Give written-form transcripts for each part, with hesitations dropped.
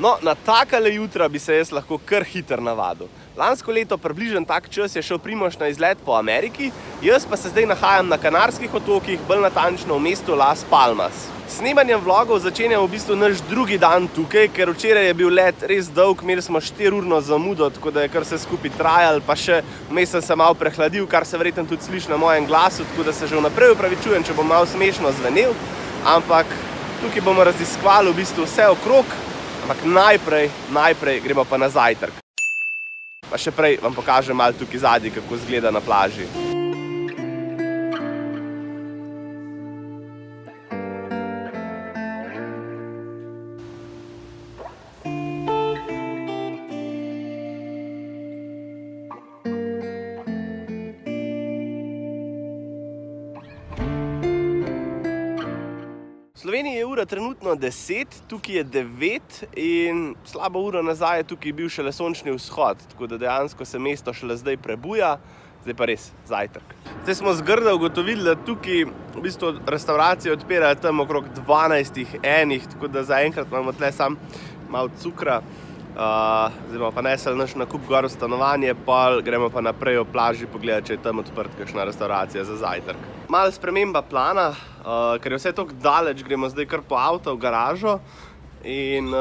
No, na takale jutra bi se jaz lahko kar hiter navadil. Lansko leto približen tak čas je šel Primož na izlet po Ameriki, jaz pa se zdaj nahajam na Kanarskih otokih, bolj natančno v mestu Las Palmas. S snemanjem vlogov začenjamo v bistvu naš drugi dan tukaj, ker včeraj je bil let res dolg, imeli smo 4-urno zamudo, tako da je kar se skupaj trajal, pa še vmes sem se malo prehladil, kar se verjetno tudi sliši na mojem glasu, tako da se že vnaprej opravičujem, če bom malo smešno zvenel, ampak tukaj bomo raziskovali v bistvu vse okrog, ampak najprej gremo pa na zajtrk. Pa še prej vam pokažem malo tukaj zadnji, kako izgleda na plaži. V Sloveniji je ura trenutno 10, tukaj je 9 in slabo uro nazaj je tukaj bil šele sončni vzhod, tako da dejansko se mesto šele zdaj prebuja, zdaj pa res zajtrk. Zdaj smo zgrda ugotovili, da tukaj v bistvu restauracije odpirajo tam okrog 12:01, tako da zaenkrat imamo tle sam malo cukra. Zdaj bomo pa nesli naš nakup gor v stanovanje, pa gremo pa naprej v plaži pogledati, če je tam odprt kakšna restauracija za zajtrk. Malo sprememba plana, ker je vse toliko daleč, gremo zdaj kar po avto v garažo in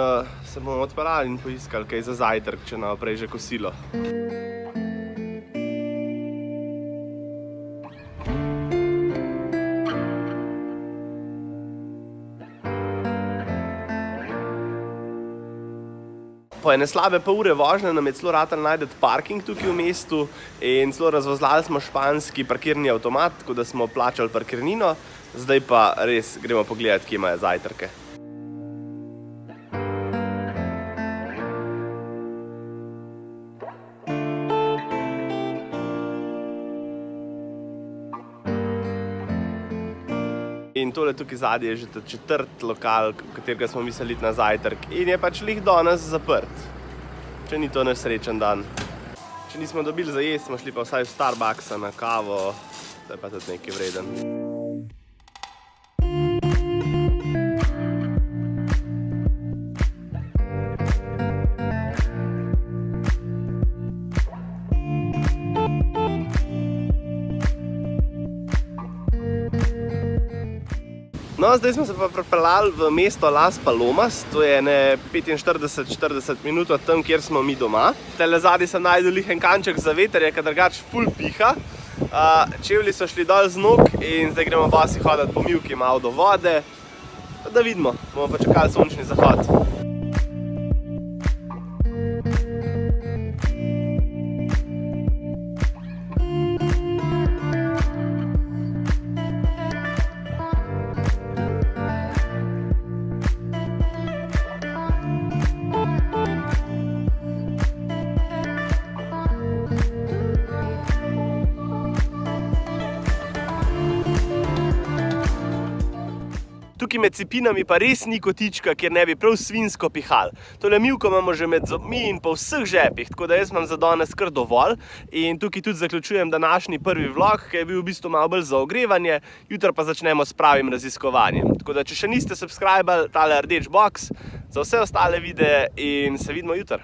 se bomo odpeljali in poiskali kaj za zajtrk, če naprej že kosilo. Po ene slabe pol ure vožnje nam je celo ratalo najti parking tukaj v mestu in celo razvozlali smo španski parkirni avtomat, tako da smo plačali parkirnino, zdaj pa res gremo pogledati, kje imajo zajtrke. In tole tukaj zadnji je že četrt lokal, v katerega smo mislili iti na zajtrk in je pač lih danes zaprt, če ni to naš srečen dan. Če nismo dobili za jesti, smo šli pa vsaj v Starbucksa na kavo, to je pa tudi nekaj vreden. No, zdaj smo se pa pripeljali v mesto Las Palomas, to je ne 45-40 minut od tam, kjer smo mi doma. Tele zadnji sem najdel lih en kanček za veter, je ka drugač ful piha. Čevlji so šli dol z nog in zdaj gremo bosi hoditi po mivki malo do vode. Da vidimo, bomo pa čakali sončni zahod. Tukaj med cepinami pa res ni kotička, kjer ne bi prav svinsko pihali. Tole mivko imamo že med zobmi in po vseh žepih, tako da jaz imam za danes kar dovolj. In tukaj tudi zaključujem današnji prvi vlog, ki je bil v bistvu malo bolj za ogrevanje, jutri pa začnemo s pravim raziskovanjem. Tako da, če še niste subscribali, tale rdeč box za vse ostale videe in se vidimo jutri.